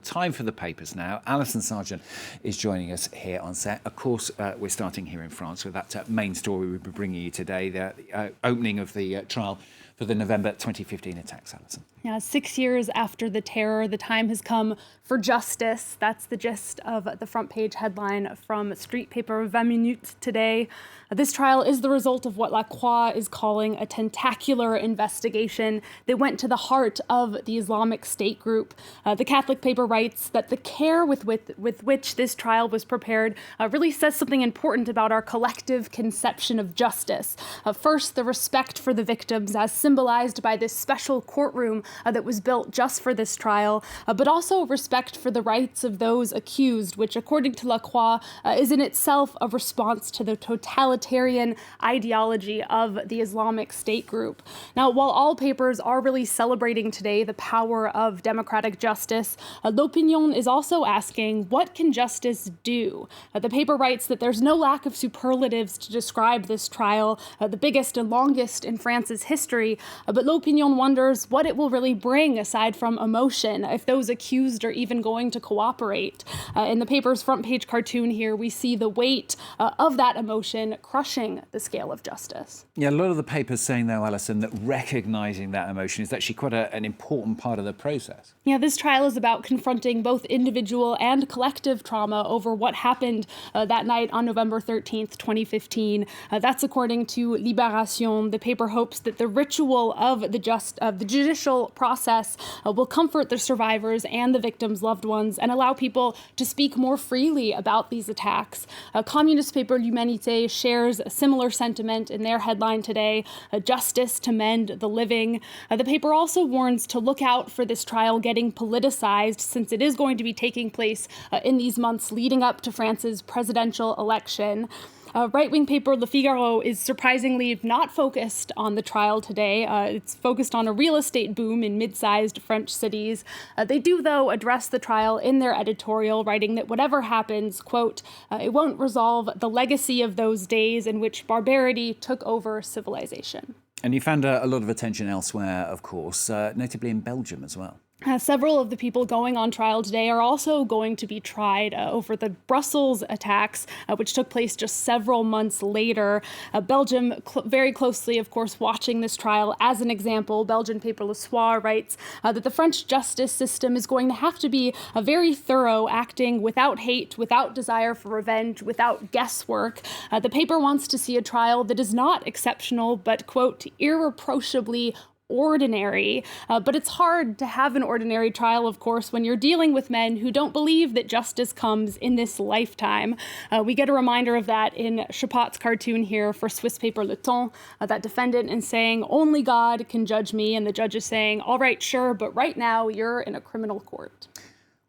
Time for the papers now. Alison Sargent is joining us here on set. Of course, we're starting here in France with that main story we'll be bringing you today, the opening of the trial for the November 2015 attacks, Alison. Yeah, 6 years after the terror, the time has come for justice. That's the gist of the front page headline from street paper 20 Minutes today. This trial is the result of what La Croix is calling a tentacular investigation that went to the heart of the Islamic State group. The Catholic paper writes that the care with which this trial was prepared really says something important about our collective conception of justice. First, the respect for the victims as symbolized by this special courtroom that was built just for this trial, but also respect for the rights of those accused, which, according to La Croix, is in itself a response to the totalitarian ideology of the Islamic State group. Now, while all papers are really celebrating today the power of democratic justice, L'Opinion is also asking, what can justice do? The paper writes that there's no lack of superlatives to describe this trial, the biggest and longest in France's history, but L'Opinion wonders what it will really bring aside from emotion, if those accused are even going to cooperate. In the paper's front page cartoon here, we see the weight of that emotion crushing the scale of justice. Yeah, a lot of the papers saying, though, Alison, that recognising that emotion is actually quite an important part of the process. Yeah, this trial is about confronting both individual and collective trauma over what happened that night on November 13th, 2015. That's according to Libération. The paper hopes that the ritual of the judicial process will comfort the survivors and the victims' loved ones and allow people to speak more freely about these attacks. Communist paper L'Humanité shares a similar sentiment in their headline today, justice to mend the living. The paper also warns to look out for this trial getting politicized, since it is going to be taking place in these months leading up to France's presidential election. Right-wing paper Le Figaro is surprisingly not focused on the trial today. It's focused on a real estate boom in mid-sized French cities. They do, though, address the trial in their editorial, writing that whatever happens, quote, it won't resolve the legacy of those days in which barbarity took over civilization. And you found a lot of attention elsewhere, of course, notably in Belgium as well. Several of the people going on trial today are also going to be tried over the Brussels attacks, which took place just several months later. Belgium very closely, of course, watching this trial. As an example, Belgian paper Le Soir writes that the French justice system is going to have to be very thorough, acting without hate, without desire for revenge, without guesswork. The paper wants to see a trial that is not exceptional, but, quote, irreproachably ordinary. But it's hard to have an ordinary trial, of course, when you're dealing with men who don't believe that justice comes in this lifetime. We get a reminder of that in Chapot's cartoon here for Swiss paper Le Temps, that defendant is saying, only God can judge me, and the judge is saying, all right, sure, but right now you're in a criminal court.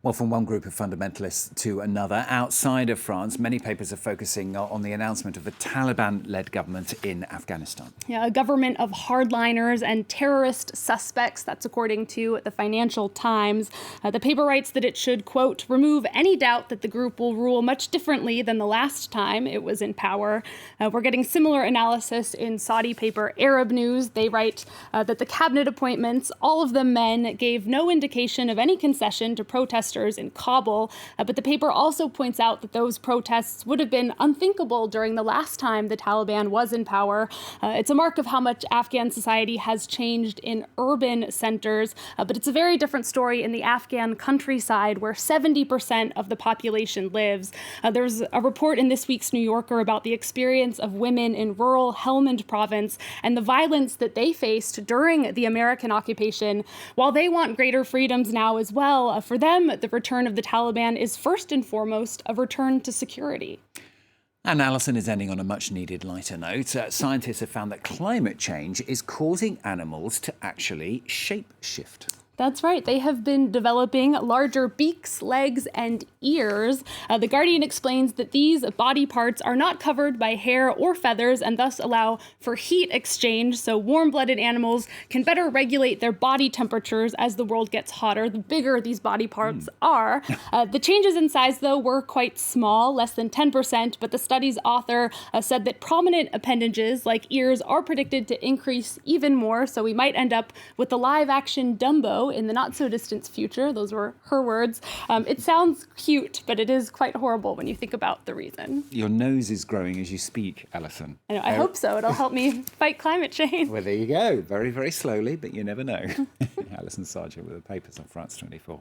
Well, from one group of fundamentalists to another, outside of France, many papers are focusing on the announcement of a Taliban-led government in Afghanistan. Yeah, a government of hardliners and terrorist suspects, that's according to the Financial Times. The paper writes that it should, quote, remove any doubt that the group will rule much differently than the last time it was in power. We're getting similar analysis in Saudi paper Arab News. They write that the cabinet appointments, all of them men, gave no indication of any concession to protesters in Kabul, but the paper also points out that those protests would have been unthinkable during the last time the Taliban was in power. It's a mark of how much Afghan society has changed in urban centers, but it's a very different story in the Afghan countryside where 70% of the population lives. There's a report in this week's New Yorker about the experience of women in rural Helmand province and the violence that they faced during the American occupation. While they want greater freedoms now as well, for them, the return of the Taliban is first and foremost a return to security. And Alison is ending on a much-needed lighter note. Scientists have found that climate change is causing animals to actually shape-shift. That's right. They have been developing larger beaks, legs, and ears. The Guardian explains that these body parts are not covered by hair or feathers and thus allow for heat exchange, so warm-blooded animals can better regulate their body temperatures as the world gets hotter, the bigger these body parts are. The changes in size, though, were quite small, less than 10%, but the study's author said that prominent appendages like ears are predicted to increase even more, so we might end up with the live-action Dumbo in the not-so-distant future. Those were her words. It sounds cute, but it is quite horrible when you think about the reason. Your nose is growing as you speak, Alison. I hope so. It'll help me fight climate change. Well, there you go. Very, very slowly, but you never know. Alison Sargent with the papers on France 24.